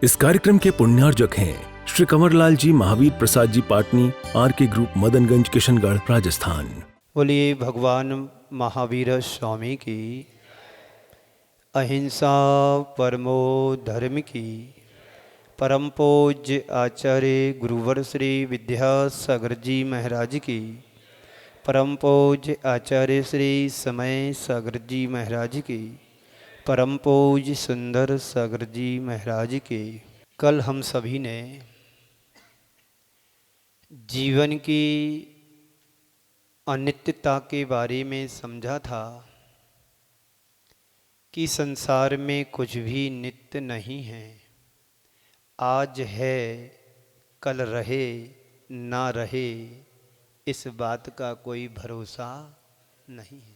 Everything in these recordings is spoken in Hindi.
इस कार्यक्रम के पुण्यार्जक हैं श्री कंवरलाल जी, महावीर प्रसाद जी पाटनी, आर.के. ग्रुप, मदनगंज, किशनगढ़, राजस्थान। बोलिए भगवान महावीर स्वामी की, अहिंसा परमो धर्म की। परम पूज्य आचार्य गुरुवर श्री विद्यासागर जी महाराज की। परम पूज्य आचार्य श्री समय सागर जी महाराज की। परम पूज्य सुंदर सागर जी महाराज के। कल हम सभी ने जीवन की अनित्यता के बारे में समझा था कि संसार में कुछ भी नित्य नहीं है। आज है, कल रहे ना रहे, इस बात का कोई भरोसा नहीं है।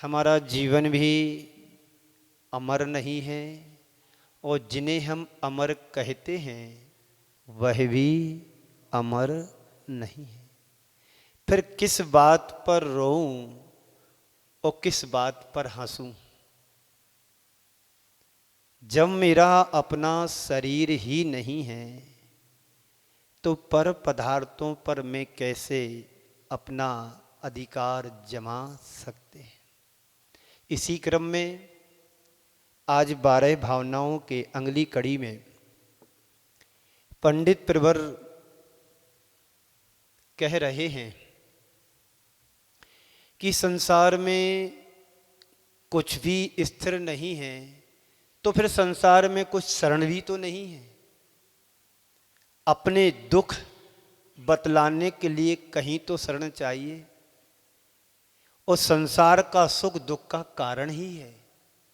हमारा जीवन भी अमर नहीं है और जिन्हें हम अमर कहते हैं वह भी अमर नहीं है। फिर किस बात पर रोऊं और किस बात पर हंसूं? जब मेरा अपना शरीर ही नहीं है तो पर पदार्थों पर मैं कैसे अपना अधिकार जमा सकते हैं। इसी क्रम में आज 12 भावनाओं के अगली कड़ी में पंडित प्रवर कह रहे हैं कि संसार में कुछ भी स्थिर नहीं है, तो फिर संसार में कुछ शरण भी तो नहीं है। अपने दुख बतलाने के लिए कहीं तो शरण चाहिए, और संसार का सुख दुख का कारण ही है,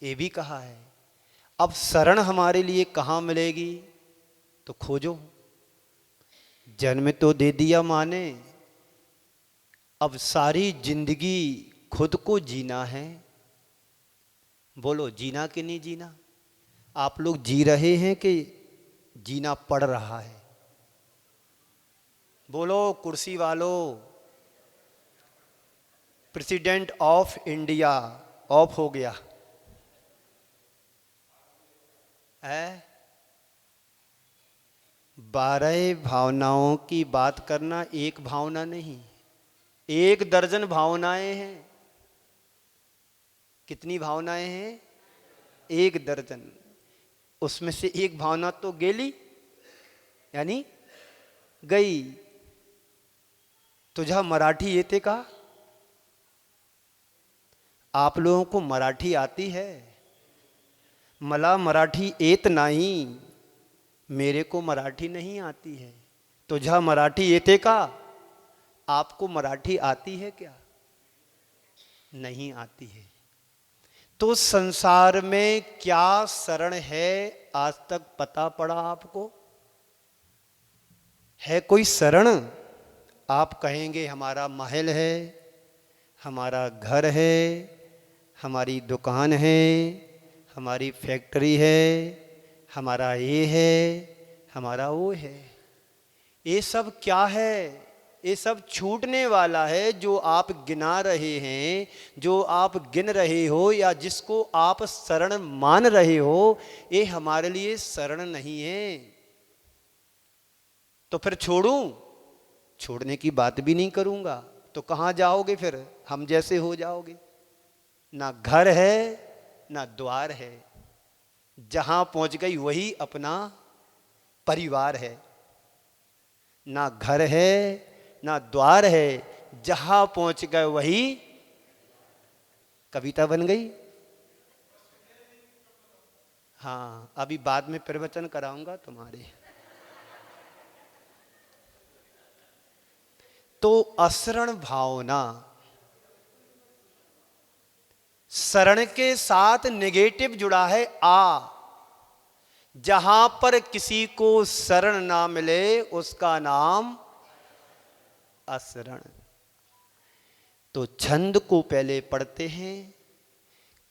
ये भी कहा है। अब शरण हमारे लिए कहाँ मिलेगी? तो खोजो। जन्म तो दे दिया माँ ने, अब सारी जिंदगी खुद को जीना है। बोलो, जीना कि नहीं जीना? आप लोग जी रहे हैं कि जीना पड़ रहा है? बोलो कुर्सी वालों। प्रेसिडेंट ऑफ इंडिया ऑफ हो गया है। 12 भावनाओं की बात करना एक भावना नहीं, 1 दर्जन भावनाएं हैं। कितनी भावनाएं हैं? 1 दर्जन। उसमें से एक भावना तो गेली, यानी गई। तुझा मराठी येते का? आप लोगों को मराठी आती है? मला मराठी येत नाही, मेरे को मराठी नहीं आती है। तुझा मराठी येते का? आपको मराठी आती है क्या? नहीं आती है। तो संसार में क्या शरण है, आज तक पता पड़ा आपको? है कोई शरण? आप कहेंगे हमारा महल है, हमारा घर है, हमारी दुकान है, हमारी फैक्ट्री है, हमारा ये है, हमारा वो है। ये सब क्या है? ये सब छूटने वाला है। जो आप गिना रहे हैं, जो आप गिन रहे हो, या जिसको आप शरण मान रहे हो, ये हमारे लिए शरण नहीं है। तो फिर छोड़ूं? छोड़ने की बात भी नहीं करूंगा। तो कहाँ जाओगे फिर? हम जैसे हो जाओगे। ना घर है ना द्वार है, जहां पहुंच गई वही अपना परिवार है। ना घर है ना द्वार है, जहां पहुंच गए वही। कविता बन गई। हाँ, अभी बाद में प्रवचन कराऊंगा तुम्हारे। तो अशरण भावना, शरण के साथ नेगेटिव जुड़ा है आ। जहां पर किसी को शरण ना मिले उसका नाम अशरण। तो छंद को पहले पढ़ते हैं।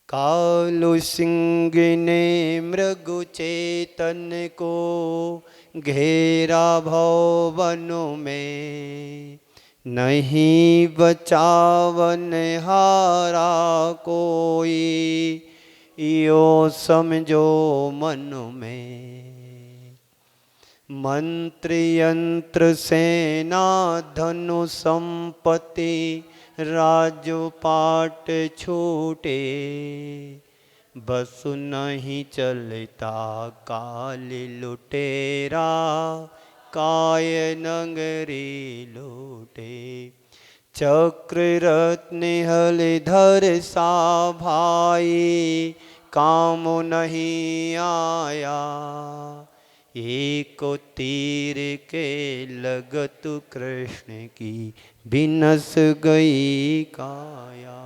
कालु सिंह ने मृगु चेतन को घेरा भवनों में, नहीं बचावन हारा कोई, यो समझो मन में। मंत्र यंत्र सेना धनु संपत्ति राजपाट छूटे, बसु नहीं चलता काल लुटेरा काय नगरी लूटे। चक्र रत्न हलधर सा भाई काम नहीं आया, एक तीर के लगत कृष्ण की बिनस गई काया।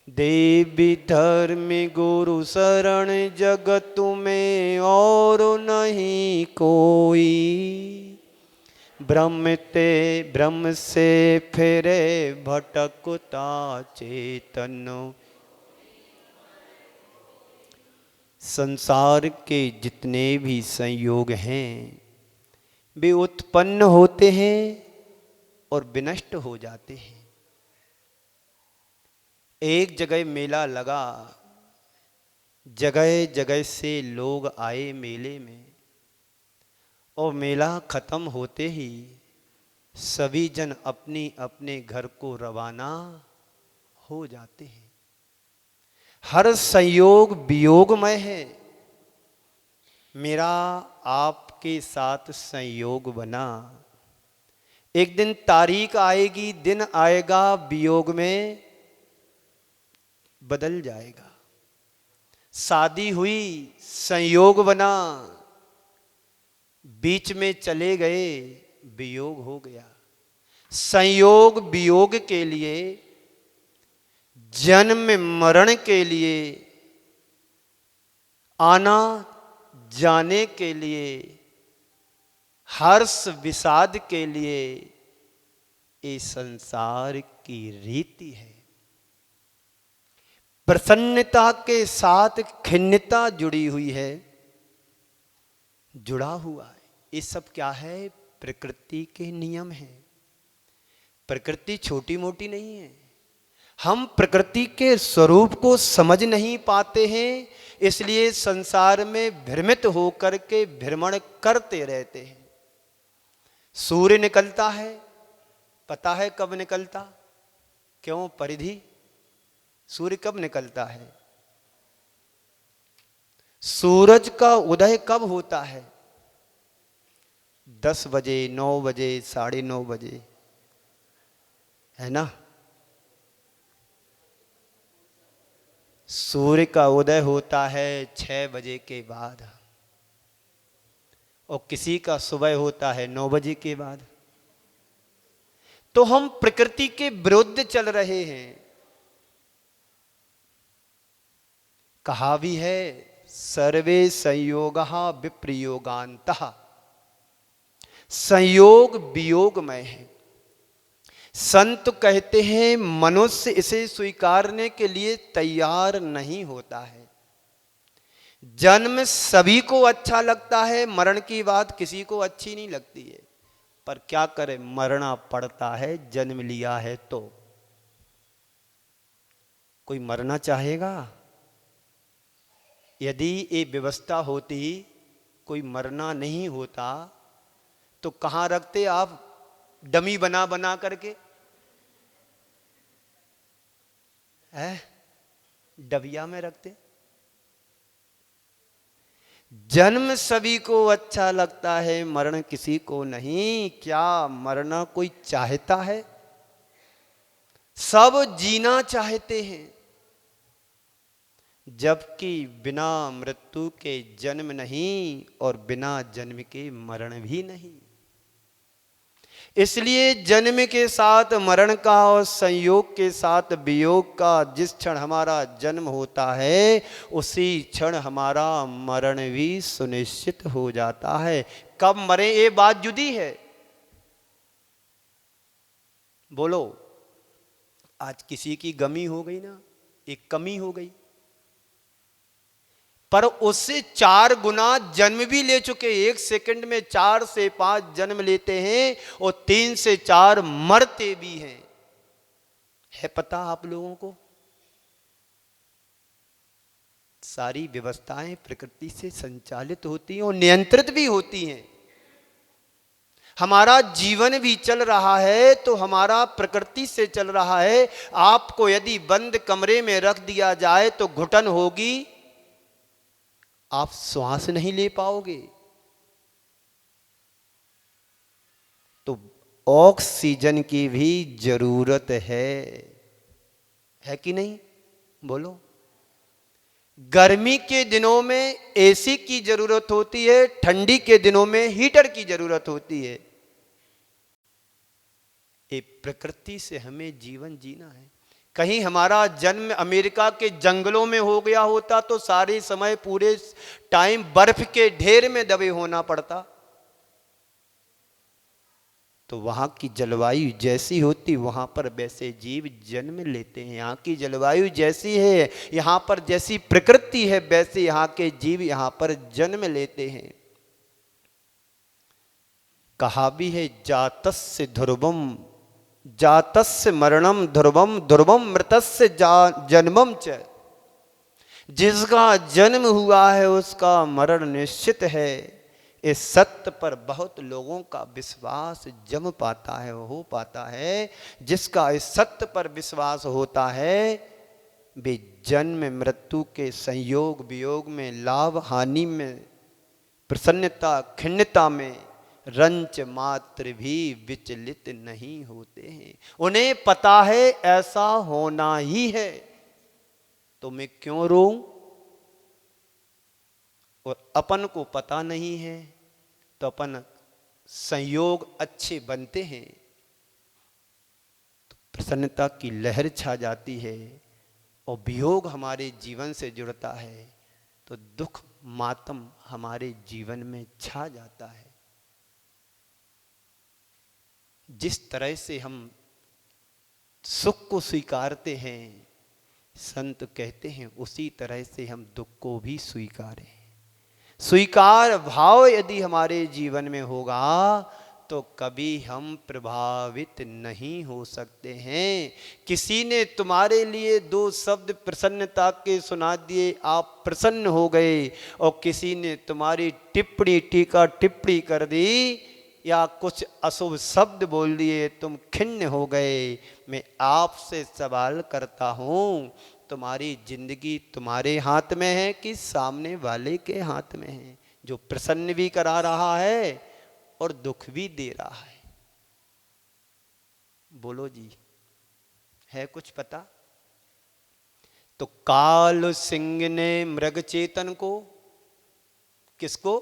देवी धर्म गुरु शरण जगत में और नहीं कोई, ब्रह्म से फिरे भटकता चेतन। संसार के जितने भी संयोग हैं वे उत्पन्न होते हैं और विनष्ट हो जाते हैं। एक जगह मेला लगा, जगह जगह से लोग आए मेले में, और मेला खत्म होते ही सभी जन अपनी अपने घर को रवाना हो जाते हैं। हर संयोग वियोगमय है। मेरा आपके साथ संयोग बना, एक दिन तारीख आएगी, दिन आएगा, वियोग में बदल जाएगा। शादी हुई, संयोग बना, बीच में चले गए, वियोग हो गया। संयोग वियोग के लिए, जन्म मरण के लिए, आना जाने के लिए, हर्ष विषाद के लिए ये संसार की रीति है। प्रसन्नता के साथ खिन्नता जुड़ी हुई है, जुड़ा हुआ है। ये सब क्या है? प्रकृति के नियम हैं। प्रकृति छोटी मोटी नहीं है। हम प्रकृति के स्वरूप को समझ नहीं पाते हैं, इसलिए संसार में भ्रमित होकर के भ्रमण करते रहते हैं। सूर्य निकलता है, पता है कब निकलता? क्यों परिधि? सूर्य कब निकलता है? सूरज का उदय कब होता है? 10 बजे, 9 बजे, 9:30 बजे, है ना? सूर्य का उदय होता है 6 बजे के बाद, और किसी का सुबह होता है 9 बजे के बाद। तो हम प्रकृति के विरुद्ध चल रहे हैं। कहा भी है, सर्वे संयोगः विप्रयोगान्तः। संयोग वियोगमय है। संत कहते हैं मनुष्य इसे स्वीकारने के लिए तैयार नहीं होता है। जन्म सभी को अच्छा लगता है, मरण की बात किसी को अच्छी नहीं लगती है, पर क्या करे, मरना पड़ता है। जन्म लिया है तो कोई मरना चाहेगा? यदि ये व्यवस्था होती, कोई मरना नहीं होता, तो कहाँ रखते आप डमी बना बना करके? है डबिया में रखते। जन्म सभी को अच्छा लगता है, मरण किसी को नहीं। क्या मरना कोई चाहता है? सब जीना चाहते हैं, जबकि बिना मृत्यु के जन्म नहीं और बिना जन्म के मरण भी नहीं। इसलिए जन्म के साथ मरण का और संयोग के साथ वियोग का जिस क्षण हमारा जन्म होता है, उसी क्षण हमारा मरण भी सुनिश्चित हो जाता है। कब मरे ये बात जुदी है। बोलो, आज किसी की गमी हो गई ना, एक कमी हो गई, पर उससे 4 गुना जन्म भी ले चुके। 1 सेकंड में 4 से 5 जन्म लेते हैं और 3 से 4 मरते भी हैं। है पता आप लोगों को? सारी व्यवस्थाएं प्रकृति से संचालित होती हैं और नियंत्रित भी होती हैं। हमारा जीवन भी चल रहा है तो हमारा प्रकृति से चल रहा है। आपको यदि बंद कमरे में रख दिया जाए तो घुटन होगी, आप श्वास नहीं ले पाओगे। तो ऑक्सीजन की भी जरूरत है कि नहीं? बोलो। गर्मी के दिनों में एसी की जरूरत होती है, ठंडी के दिनों में हीटर की जरूरत होती है। ये प्रकृति से हमें जीवन जीना है। कहीं हमारा जन्म अमेरिका के जंगलों में हो गया होता तो सारे समय पूरे टाइम बर्फ के ढेर में दबे होना पड़ता। तो वहाँ की जलवायु जैसी होती वहाँ पर वैसे जीव जन्म लेते हैं। यहाँ की जलवायु जैसी है, यहाँ पर जैसी प्रकृति है, वैसे यहाँ के जीव यहाँ पर जन्म लेते हैं। कहा भी है, जातस्य ध्रुवम जातस्य मरणम ध्रुवम ध्रुवम मृतस्य जन्मम च। जिसका जन्म हुआ है उसका मरण निश्चित है। इस सत्य पर बहुत लोगों का विश्वास जम पाता है, हो पाता है। जिसका इस सत्य पर विश्वास होता है वे जन्म मृत्यु के संयोग वियोग में, लाभ हानि में, प्रसन्नता खिन्नता में रंच मात्र भी विचलित नहीं होते हैं। उन्हें पता है ऐसा होना ही है, तो मैं क्यों रोऊं? और अपन को पता नहीं है तो अपन संयोग अच्छे बनते हैं तो प्रसन्नता की लहर छा जाती है, और वियोग हमारे जीवन से जुड़ता है तो दुख मातम हमारे जीवन में छा जाता है। जिस तरह से हम सुख को स्वीकारते हैं, संत कहते हैं उसी तरह से हम दुख को भी स्वीकारें। स्वीकार भाव यदि हमारे जीवन में होगा तो कभी हम प्रभावित नहीं हो सकते हैं। किसी ने तुम्हारे लिए दो शब्द प्रसन्नता के सुना दिए, आप प्रसन्न हो गए, और किसी ने तुम्हारी टिप्पणी टीका टिप्पणी कर दी या कुछ अशुभ शब्द बोल दिए, तुम खिन्न हो गए। मैं आपसे सवाल करता हूं, तुम्हारी जिंदगी तुम्हारे हाथ में है कि सामने वाले के हाथ में है, जो प्रसन्न भी करा रहा है और दुख भी दे रहा है? बोलो जी, है कुछ पता? तो काल सिंह ने मृग चेतन को, किसको?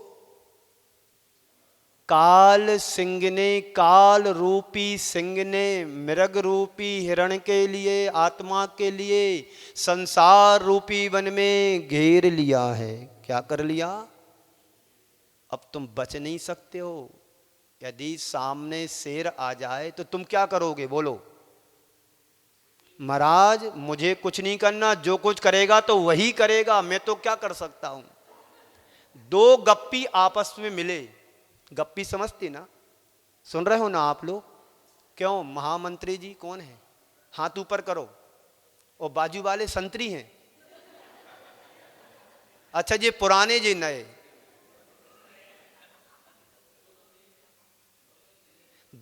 काल सिंह ने, काल रूपी सिंह ने मृग रूपी हिरण के लिए, आत्मा के लिए संसार रूपी वन में घेर लिया है। क्या कर लिया? अब तुम बच नहीं सकते हो। यदि सामने शेर आ जाए तो तुम क्या करोगे? बोलो। महाराज मुझे कुछ नहीं करना, जो कुछ करेगा तो वही करेगा, मैं तो क्या कर सकता हूं। दो गप्पी आपस में मिले, गप्पी समझती ना? सुन रहे हो ना आप लोग? क्यों, महामंत्री जी कौन है? हाथ ऊपर करो। और बाजू वाले संतरी हैं? अच्छा, ये पुराने जी नए?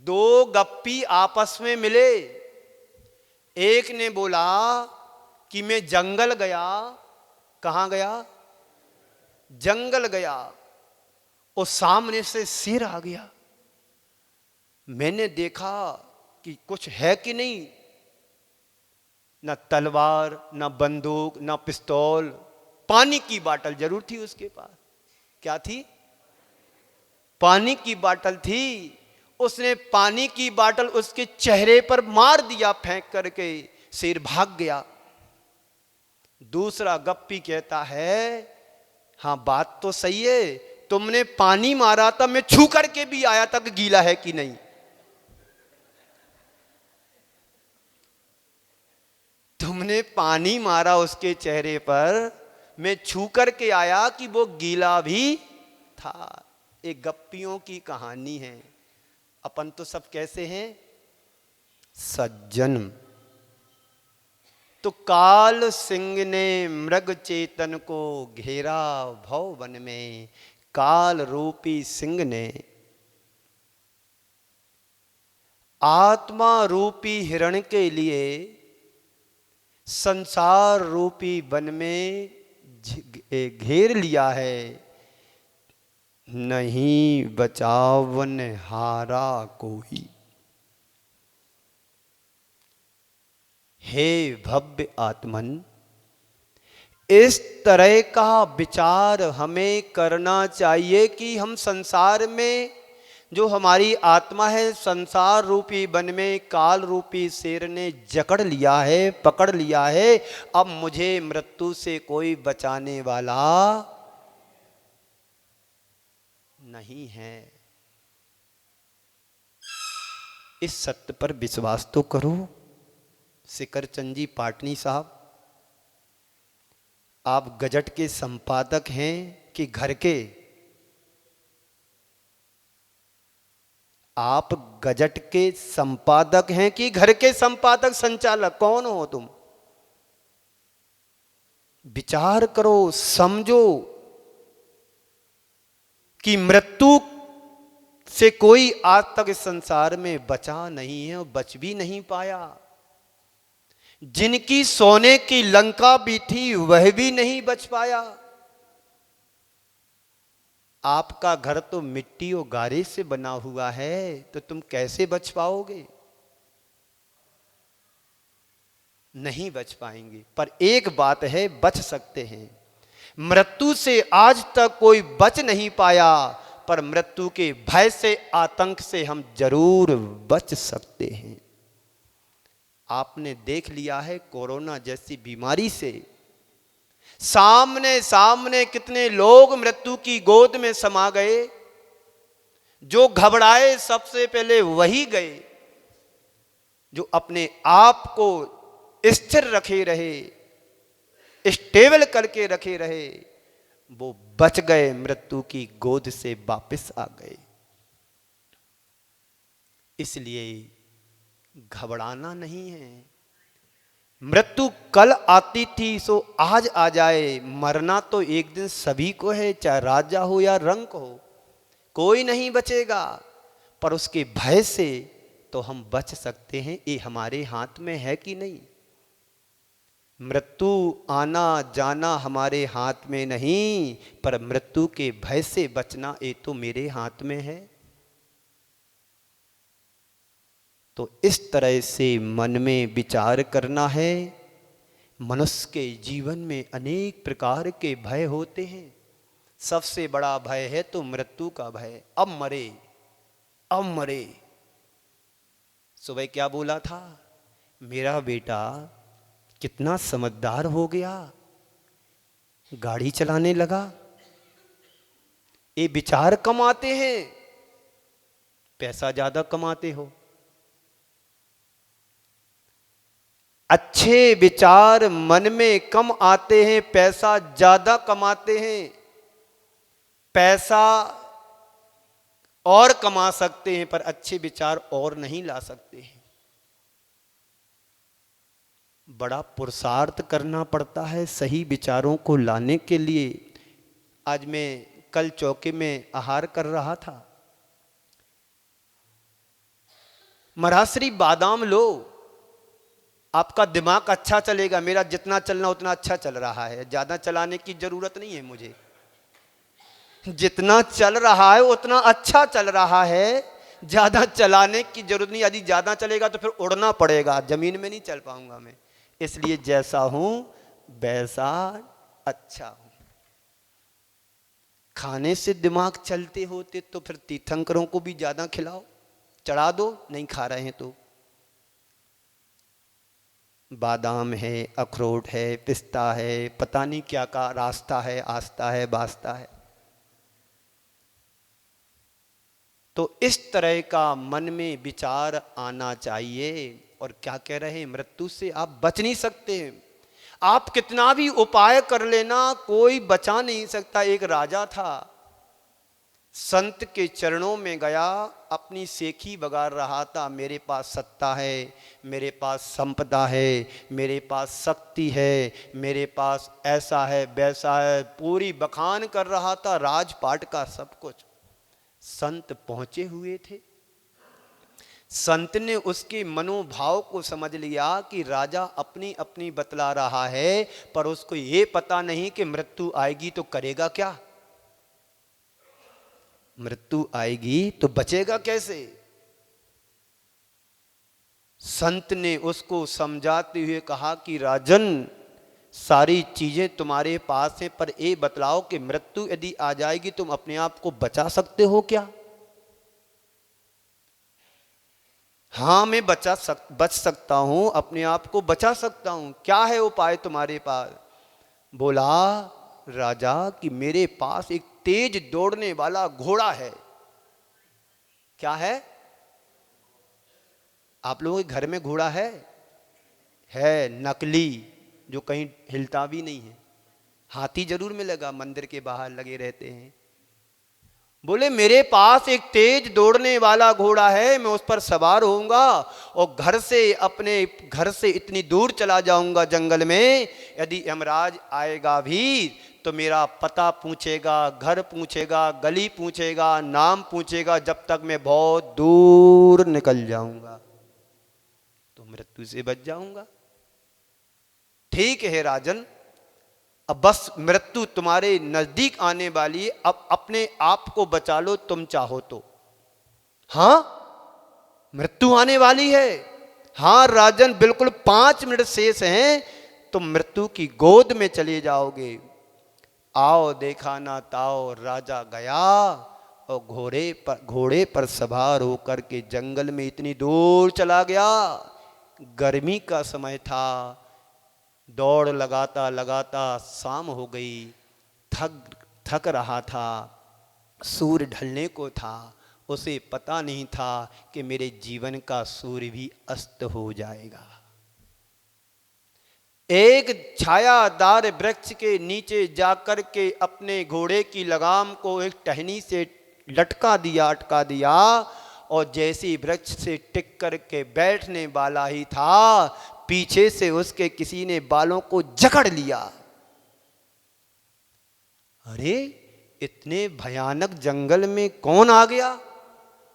दो गप्पी आपस में मिले। एक ने बोला कि मैं जंगल गया। कहां गया? जंगल गया, और सामने से शेर आ गया। मैंने देखा कि कुछ है कि नहीं, न तलवार, न बंदूक, न पिस्तौल, पानी की बाटल जरूर थी उसके पास। क्या थी? पानी की बाटल थी। उसने पानी की बाटल उसके चेहरे पर मार दिया फेंक करके, शेर भाग गया। दूसरा गप्पी कहता है, हां बात तो सही है, तुमने पानी मारा था, मैं छू करके भी आया था कि गीला है कि नहीं। तुमने पानी मारा उसके चेहरे पर, मैं छू करके आया कि वो गीला भी था। एक गप्पियों की कहानी है। अपन तो सब कैसे हैं? सज्जन। तो काल सिंह ने मृग चेतन को घेरा भव वन में। काल रूपी सिंह ने आत्मा रूपी हिरण के लिए संसार रूपी वन में घेर लिया है। नहीं बचावन हारा कोई। हे भव्य आत्मन, इस तरह का विचार हमें करना चाहिए कि हम संसार में जो हमारी आत्मा है, संसार रूपी वन में काल रूपी शेर ने जकड़ लिया है, पकड़ लिया है। अब मुझे मृत्यु से कोई बचाने वाला नहीं है। इस सत्य पर विश्वास तो करो। शिकरचंद जी पाटनी साहब, आप गजट के संपादक हैं कि घर के? आप गजट के संपादक हैं कि घर के संपादक, संचालक? कौन हो तुम? विचार करो, समझो कि मृत्यु से कोई आज तक इस संसार में बचा नहीं है और बच भी नहीं पाया। जिनकी सोने की लंका भी थी वह भी नहीं बच पाया। आपका घर तो मिट्टी और गारे से बना हुआ है, तो तुम कैसे बच पाओगे? नहीं बच पाएंगे। पर एक बात है, बच सकते हैं। मृत्यु से आज तक कोई बच नहीं पाया, पर मृत्यु के भय से, आतंक से हम जरूर बच सकते हैं। आपने देख लिया है कोरोना जैसी बीमारी से सामने सामने कितने लोग मृत्यु की गोद में समा गए। जो घबराए सबसे पहले वही गए, जो अपने आप को स्थिर रखे रहे, स्टेबल करके रखे रहे, वो बच गए, मृत्यु की गोद से वापस आ गए। इसलिए घबराना नहीं है। मृत्यु कल आती थी सो आज आ जाए। मरना तो एक दिन सभी को है, चाहे राजा हो या रंक हो, कोई नहीं बचेगा। पर उसके भय से तो हम बच सकते हैं। ये हमारे हाथ में है कि नहीं? मृत्यु आना जाना हमारे हाथ में नहीं, पर मृत्यु के भय से बचना ये तो मेरे हाथ में है। तो इस तरह से मन में विचार करना है। मनुष्य के जीवन में अनेक प्रकार के भय होते हैं। सबसे बड़ा भय है तो मृत्यु का भय। अब मरे, अब मरे। सुबह क्या बोला था? मेरा बेटा कितना समझदार हो गया, गाड़ी चलाने लगा। ये विचार कम आते हैं, पैसा ज्यादा कमाते हो। अच्छे विचार मन में कम आते हैं, पैसा ज्यादा कमाते हैं। पैसा और कमा सकते हैं, पर अच्छे विचार और नहीं ला सकते हैं। बड़ा पुरुषार्थ करना पड़ता है सही विचारों को लाने के लिए। आज मैं कल चौके में आहार कर रहा था। मरासरी बादाम लो, आपका दिमाग अच्छा चलेगा। मेरा जितना चलना उतना अच्छा चल रहा है, ज्यादा चलाने की जरूरत नहीं है मुझे। जितना चल रहा है उतना अच्छा चल रहा है, ज्यादा चलाने की जरूरत नहीं। यदि ज्यादा चलेगा तो फिर उड़ना पड़ेगा, जमीन में नहीं चल पाऊंगा मैं। इसलिए जैसा हूं वैसा अच्छा हूं। खाने से दिमाग चलते होते तो फिर तीर्थंकरों को भी ज्यादा खिलाओ, चढ़ा दो, नहीं खा रहे हैं तो। बादाम है, अखरोट है, पिस्ता है, पता नहीं क्या का रास्ता है, आस्था है, बास्ता है। तो इस तरह का मन में विचार आना चाहिए। और क्या कह रहे हैं? मृत्यु से आप बच नहीं सकते। आप कितना भी उपाय कर लेना, कोई बचा नहीं सकता। एक राजा था, संत के चरणों में गया, अपनी सेखी बगार रहा था। मेरे पास सत्ता है, मेरे पास संपदा है, मेरे पास शक्ति है, मेरे पास ऐसा है वैसा है, पूरी बखान कर रहा था राजपाट का सब कुछ। संत पहुंचे हुए थे। संत ने उसके मनोभाव को समझ लिया कि राजा अपनी अपनी बतला रहा है, पर उसको ये पता नहीं कि मृत्यु आएगी तो करेगा क्या। मृत्यु आएगी तो बचेगा कैसे। संत ने उसको समझाते हुए कहा कि राजन, सारी चीजें तुम्हारे पास हैं, पर ये बतलाओ कि मृत्यु यदि आ जाएगी तुम अपने आप को बचा सकते हो क्या। हाँ, मैं बच सकता हूं, अपने आप को बचा सकता हूं। क्या है उपाय तुम्हारे पास। बोला राजा कि मेरे पास एक तेज दौड़ने वाला घोड़ा है। क्या है। आप लोगों के घर में घोड़ा है नकली, जो कहीं हिलता भी नहीं है। हाथी जरूर मिलेगा, मंदिर के बाहर लगे रहते हैं। बोले मेरे पास एक तेज दौड़ने वाला घोड़ा है, मैं उस पर सवार होऊंगा और अपने घर से इतनी दूर चला जाऊंगा जंगल में। यदि यमराज आएगा भी तो मेरा पता पूछेगा, घर पूछेगा, गली पूछेगा, नाम पूछेगा, जब तक मैं बहुत दूर निकल जाऊंगा तो मृत्यु से बच जाऊंगा। ठीक है राजन, अब बस मृत्यु तुम्हारे नजदीक आने वाली है, अब अपने आप को बचा लो तुम चाहो तो। हां, मृत्यु आने वाली है। हां राजन, बिल्कुल 5 मिनट शेष हैं, तुम मृत्यु की गोद में चले जाओगे। आओ देखा ना ताओ, राजा गया और घोड़े पर सवार होकर के जंगल में इतनी दूर चला गया। गर्मी का समय था, दौड़ लगाता लगाता शाम हो गई। थक रहा था, सूर्य ढलने को था। उसे पता नहीं था कि मेरे जीवन का सूर्य भी अस्त हो जाएगा। एक छायादार वृक्ष के नीचे जाकर के अपने घोड़े की लगाम को एक टहनी से अटका दिया और जैसे वृक्ष से टिक कर के बैठने वाला ही था, पीछे से उसके किसी ने बालों को जकड़ लिया। अरे, इतने भयानक जंगल में कौन आ गया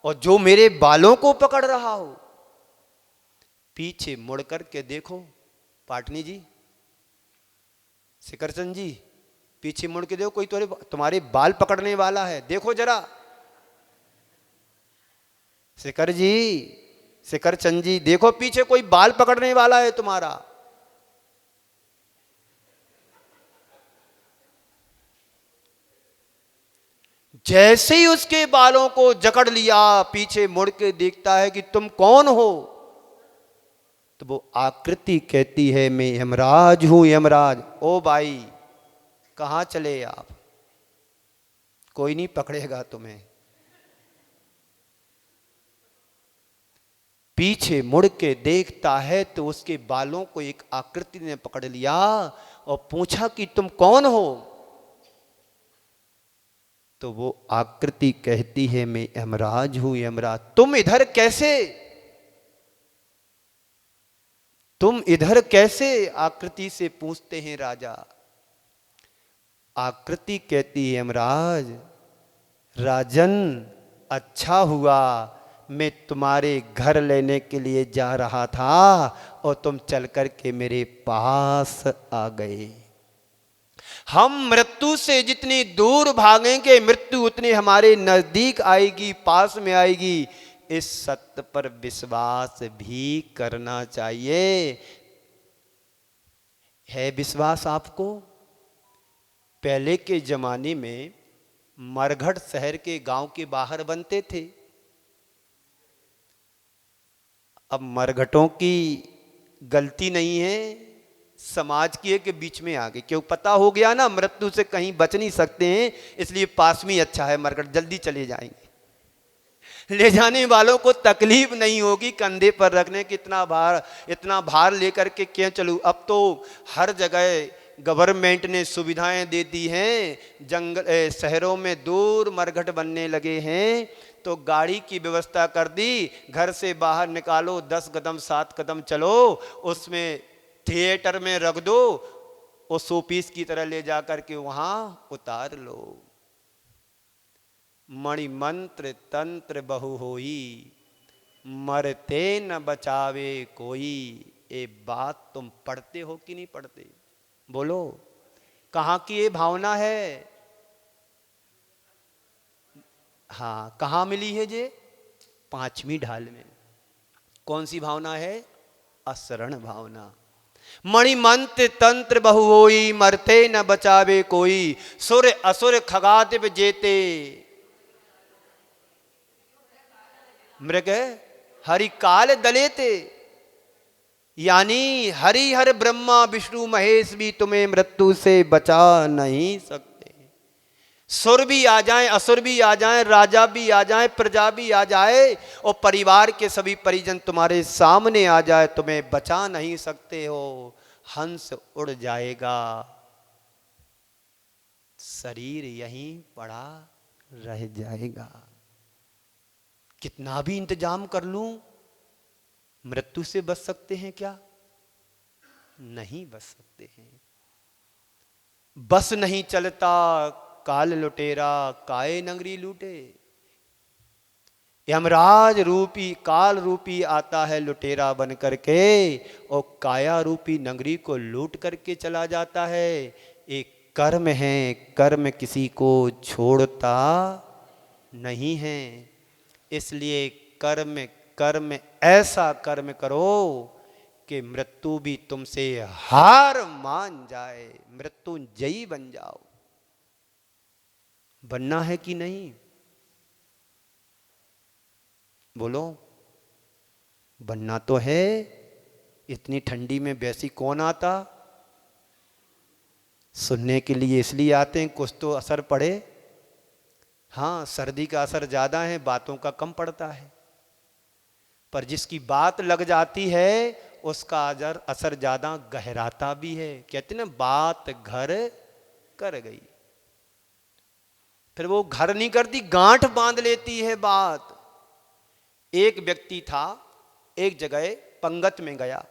और जो मेरे बालों को पकड़ रहा हो। पीछे मुड़ कर के देखो पाटनी जी, शिखरचंद जी, पीछे मुड़ के देखो, कोई तुम्हारे बाल पकड़ने वाला है, देखो जरा। शिखरचंद जी देखो, पीछे कोई बाल पकड़ने वाला है तुम्हारा। जैसे ही उसके बालों को जकड़ लिया, पीछे मुड़ के देखता है कि तुम कौन हो। तो वो आकृति कहती है मैं यमराज हूं, यमराज। ओ भाई, कहां चले आप, कोई नहीं पकड़ेगा तुम्हें। पीछे मुड़ के देखता है तो उसके बालों को एक आकृति ने पकड़ लिया और पूछा कि तुम कौन हो। तो वो आकृति कहती है मैं यमराज हूं, यमराज। तुम इधर कैसे आकृति से पूछते हैं राजा। आकृति कहती है यमराज, राजन अच्छा हुआ मैं तुम्हारे घर लेने के लिए जा रहा था और तुम चल कर के मेरे पास आ गए। हम मृत्यु से जितनी दूर भागेंगे, मृत्यु उतनी हमारे नजदीक आएगी, पास में आएगी। इस सत्य पर विश्वास भी करना चाहिए। है विश्वास आपको। पहले के जमाने में मरघट शहर के गांव के बाहर बनते थे। अब मरघटों की गलती नहीं है, समाज की है कि बीच में आ गए। क्यों, पता हो गया ना मृत्यु से कहीं बच नहीं सकते हैं, इसलिए पास में अच्छा है मरघट, जल्दी चले जाएंगे। ले जाने वालों को तकलीफ नहीं होगी, कंधे पर रखने की इतना भार लेकर के क्यों चलूं। अब तो हर जगह गवर्नमेंट ने सुविधाएं दे दी हैं, जंगल शहरों में दूर मरघट बनने लगे हैं, तो गाड़ी की व्यवस्था कर दी, घर से बाहर निकालो, 10 कदम 7 कदम चलो, उसमें थिएटर में रख दो, वो शोपीस की तरह ले जा करके वहां उतार लो। मणि मंत्र तंत्र बहु होई, मरते न बचावे कोई। ये बात तुम पढ़ते हो कि नहीं पढ़ते? बोलो, कहाँ की ये भावना है? हाँ, कहाँ मिली है ये? 5वीं ढाल में। कौन सी भावना है? असरण भावना। मणि मंत्र तंत्र बहु होई, मरते न बचावे कोई। सुर असुर खगादिव जेते, मृग हरि काल दलेते। यानी हरि हर ब्रह्मा विष्णु महेश भी तुम्हें मृत्यु से बचा नहीं सकते। सुर भी आ जाएं, असुर भी आ जाएं, राजा भी आ जाएं, प्रजा भी आ जाए, और परिवार के सभी परिजन तुम्हारे सामने आ जाए, तुम्हें बचा नहीं सकते हो। हंस उड़ जाएगा, शरीर यहीं पड़ा रह जाएगा। कितना भी इंतजाम कर लूं, मृत्यु से बच सकते हैं क्या? नहीं बच सकते हैं। बस नहीं चलता काल लुटेरा, काए नगरी लूटे। यमराज रूपी काल रूपी आता है लुटेरा बन करके, और काया रूपी नगरी को लूट करके चला जाता है। एक कर्म है, कर्म किसी को छोड़ता नहीं है। इसलिए कर्म कर्म ऐसा कर्म करो कि मृत्यु भी तुमसे हार मान जाए, मृत्युंजयी बन जाओ। बनना है कि नहीं? बोलो, बनना तो है। इतनी ठंडी में वैसी कौन आता? सुनने के लिए इसलिए आते हैं, कुछ तो असर पड़े। हाँ, सर्दी का असर ज्यादा है, बातों का कम पड़ता है, पर जिसकी बात लग जाती है उसका असर ज्यादा गहराता भी है। कहते ना, बात घर कर गई। फिर वो घर नहीं करती, गांठ बांध लेती है बात। एक व्यक्ति था, एक जगह पंगत में गया।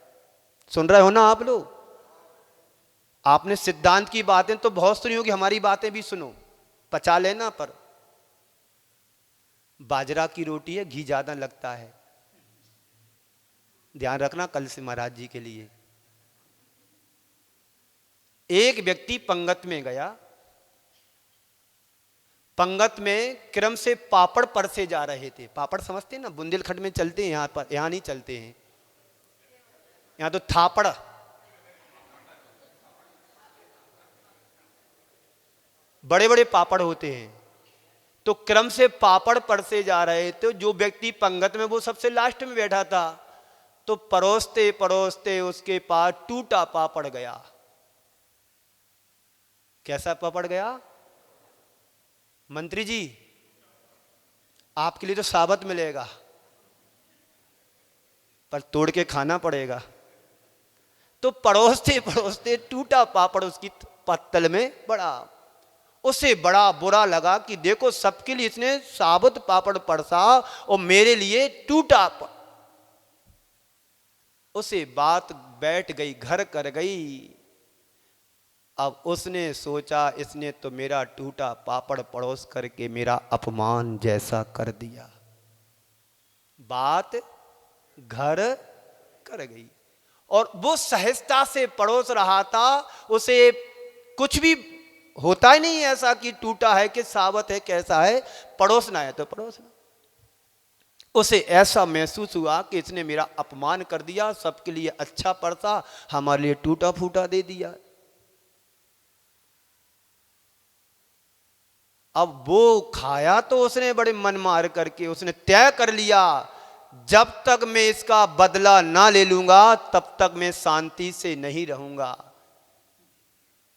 सुन रहे हो ना आप लोग? आपने सिद्धांत की बातें तो बहुत सुनी होगी, हमारी बातें भी सुनो, पचा लेना। पर बाजरा की रोटी है, घी ज्यादा लगता है, ध्यान रखना कल से महाराज जी के लिए। एक व्यक्ति पंगत में गया। पंगत में क्रम से पापड़ परसे जा रहे थे। पापड़ समझते हैं ना, बुंदेलखंड में चलते हैं, यहां पर यहां नहीं चलते हैं, यहां तो थापड़। बड़े बड़े पापड़ होते हैं। तो क्रम से पापड़ परसे जा रहे थे। जो व्यक्ति पंगत में, वो सबसे लास्ट में बैठा था। तो परोसते परोसते उसके पास टूटा पापड़ गया। कैसा पापड़ गया? मंत्री जी, आपके लिए तो साबत मिलेगा, पर तोड़ के खाना पड़ेगा। तो परोसते परोसते टूटा पापड़ उसकी पत्तल में पड़ा। उसे बड़ा बुरा लगा कि देखो, सबके लिए इसने साबुत पापड़ परसा और मेरे लिए टूटा। उसे बात बैठ गई, घर कर गई। अब उसने सोचा, इसने तो मेरा टूटा पापड़ पड़ोस करके मेरा अपमान जैसा कर दिया। बात घर कर गई। और वो सहजता से पड़ोस रहा था। उसे कुछ भी होता ही नहीं ऐसा कि टूटा है कि साबत है, कैसा है, पड़ोसना है तो पड़ोसना। उसे ऐसा महसूस हुआ कि इसने मेरा अपमान कर दिया, सबके लिए अच्छा पड़ता, हमारे लिए टूटा फूटा दे दिया। अब वो खाया तो उसने बड़े मन मार करके उसने तय कर लिया, जब तक मैं इसका बदला ना ले लूंगा तब तक मैं शांति से नहीं रहूंगा।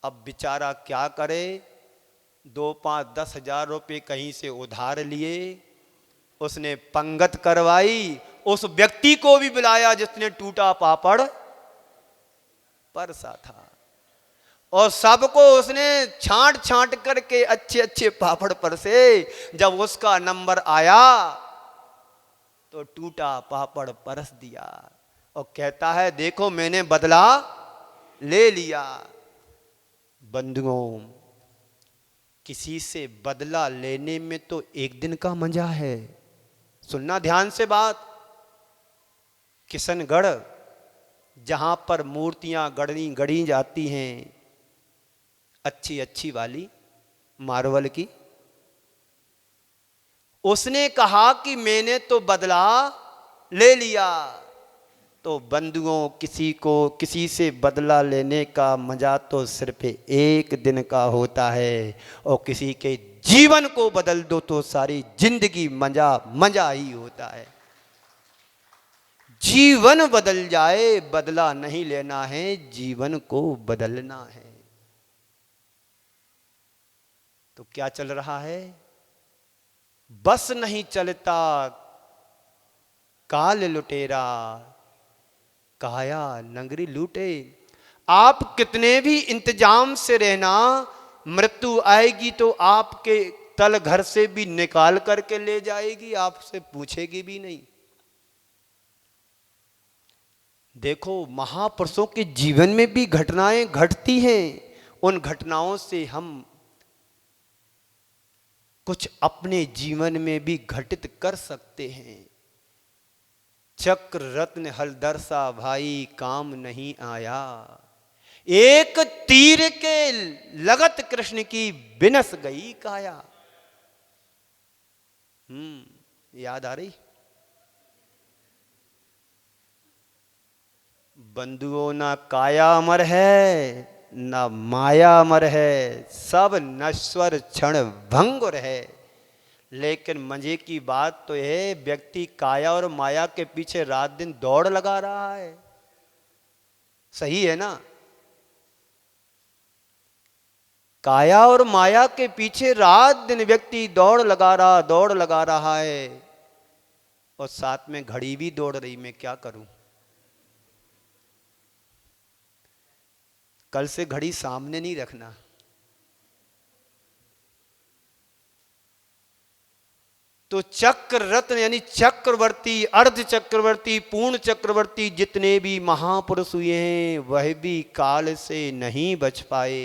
अब बेचारा क्या करे, 2, 5, 10 हजार रुपये कहीं से उधार लिए, उसने पंगत करवाई। उस व्यक्ति को भी बुलाया जिसने टूटा पापड़ परसा था, और सबको उसने छांट छांट करके अच्छे अच्छे पापड़ पर से जब उसका नंबर आया तो टूटा पापड़ परस दिया और कहता है देखो मैंने बदला ले लिया। बंधुओं, किसी से बदला लेने में तो एक दिन का मजा है। सुनना ध्यान से बात। किशनगढ़ जहां पर मूर्तियां गढ़ी जाती हैं अच्छी अच्छी वाली मार्बल की, उसने कहा कि मैंने तो बदला ले लिया। तो बंधुओं, किसी को किसी से बदला लेने का मजा तो सिर्फ एक दिन का होता है और किसी के जीवन को बदल दो तो सारी जिंदगी मजा मजा ही होता है। जीवन बदल जाए, बदला नहीं लेना है, जीवन को बदलना है। तो क्या चल रहा है? बस नहीं चलता काल लुटेरा, काया नगरी लूटे। आप कितने भी इंतजाम से रहना, मृत्यु आएगी तो आपके तल घर से भी निकाल करके ले जाएगी, आपसे पूछेगी भी नहीं। देखो, महापुरुषों के जीवन में भी घटनाएं घटती हैं। उन घटनाओं से हम कुछ अपने जीवन में भी घटित कर सकते हैं। चक्र रत्न हलदरसा भाई काम नहीं आया, एक तीर के लगत कृष्ण की बिनस गई काया। याद आ रही? बंधुओं, ना काया अमर है ना माया अमर है, सब नश्वर क्षण भंगुर है। लेकिन मजे की बात तो है, व्यक्ति काया और माया के पीछे रात दिन दौड़ लगा रहा है। सही है ना? काया और माया के पीछे रात दिन व्यक्ति दौड़ लगा रहा है और साथ में घड़ी भी दौड़ रही। मैं क्या करूं? कल से घड़ी सामने नहीं रखना। तो चक्र रत्न यानी चक्रवर्ती, अर्ध चक्रवर्ती, पूर्ण चक्रवर्ती जितने भी महापुरुष हुए हैं वह भी काल से नहीं बच पाए।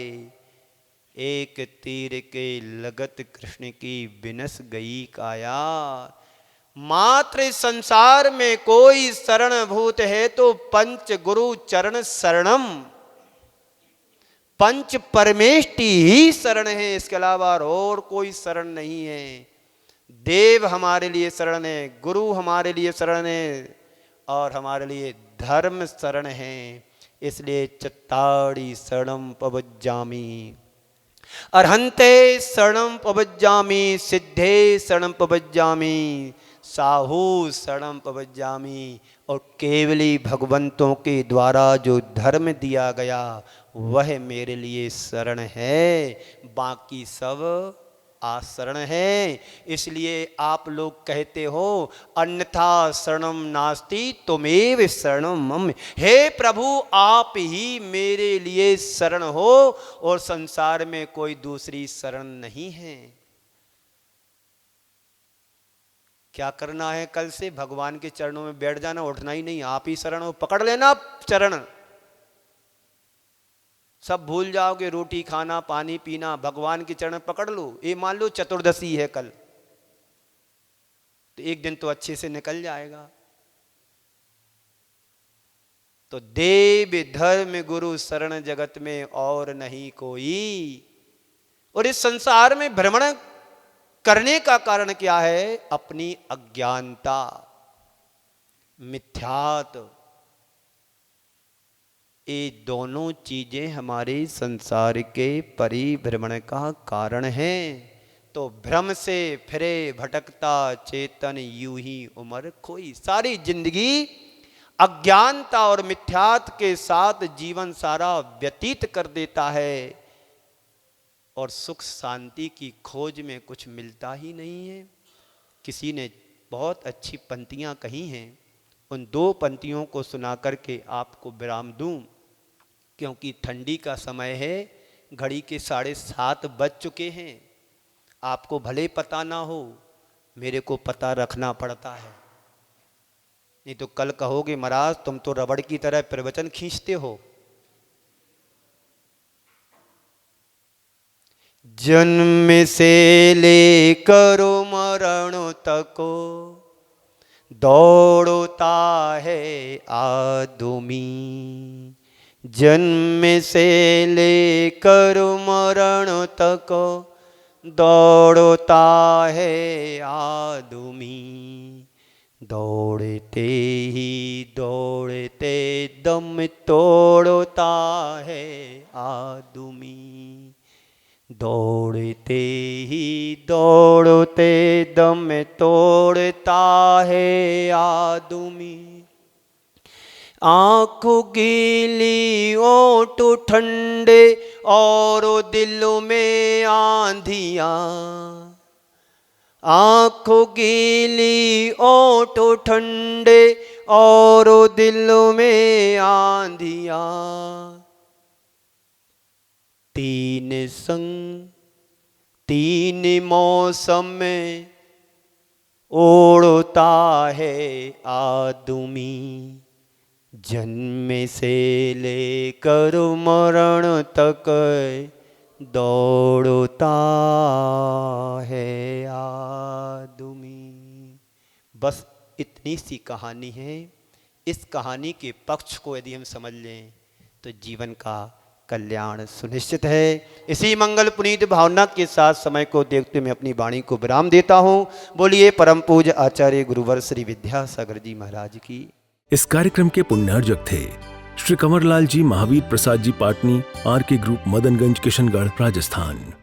एक तीर के लगत कृष्ण की बिनस गई काया। मात्र संसार में कोई शरण भूत है तो पंच गुरु चरण शरणम, पंच परमेष्टि ही शरण है, इसके अलावा और कोई शरण नहीं है। देव हमारे लिए शरण है, गुरु हमारे लिए शरण है और हमारे लिए धर्म शरण है। इसलिए चत्ताड़ी शरणम पवज्जामि, अर्हन्ते शरणम पवज्जामि, सिद्धे शरणम पवज्जामि, साहू शरणम पवज्जामि। और केवली भगवंतों के द्वारा जो धर्म दिया गया वह मेरे लिए शरण है, बाकी सब आशरण है। इसलिए आप लोग कहते हो अन्यथा शरणम नास्ति तुमेव शरणम मम। हे प्रभु, आप ही मेरे लिए शरण हो और संसार में कोई दूसरी शरण नहीं है। क्या करना है? कल से भगवान के चरणों में बैठ जाना, उठना ही नहीं। आप ही शरण हो, पकड़ लेना चरण। सब भूल जाओगे, रोटी खाना पानी पीना, भगवान के चरण पकड़ लो। ये मान लो चतुर्दशी है कल, तो एक दिन तो अच्छे से निकल जाएगा। तो देव धर्म गुरु शरण जगत में और नहीं कोई। और इस संसार में भ्रमण करने का कारण क्या है? अपनी अज्ञानता, मिथ्यात्व। ये दोनों चीजें हमारे संसार के परिभ्रमण का कारण हैं। तो भ्रम से फिरे भटकता चेतन यूं ही उम्र खोई। सारी जिंदगी अज्ञानता और मिथ्यात्व के साथ जीवन सारा व्यतीत कर देता है और सुख शांति की खोज में कुछ मिलता ही नहीं है। किसी ने बहुत अच्छी पंक्तियां कही हैं, उन दो पंक्तियों को सुना करके आपको विराम दूं, क्योंकि ठंडी का समय है घड़ी के 7:30 बज चुके हैं। आपको भले पता ना हो, मेरे को पता रखना पड़ता है, नहीं तो कल कहोगे महाराज तुम तो रबड़ की तरह प्रवचन खींचते हो। जन्म से लेकर मरण तक दौड़ता है आदमी, जन्म से लेकर मरण तक दौड़ता है आदमी, दौड़ते ही दौड़ते दम तोड़ता है आदमी, दौड़ते ही दौड़ते दम तोड़ता है आदमी। आँख गीली ओंठ ठंडे और दिल में आंधियाँ, आँख गीली ओंठ ठंडे और दिल में आंधियाँ, तीन संग तीन मौसम में ओढ़ता है आदमी, जन्म से लेकर मरण तक दौड़ता है आदमी। बस इतनी सी कहानी है। इस कहानी के पक्ष को यदि हम समझ लें तो जीवन का कल्याण सुनिश्चित है। इसी मंगल पुनीत भावना के साथ समय को देखते मैं अपनी वाणी को विराम देता हूँ। बोलिए परम पूज्य आचार्य गुरुवर श्री विद्यासागर जी महाराज की। इस कार्यक्रम के पुण्यार्जक थे श्री कंवरलाल जी महावीर प्रसाद जी पाटनी, आर के ग्रुप, मदनगंज, किशनगढ़, राजस्थान।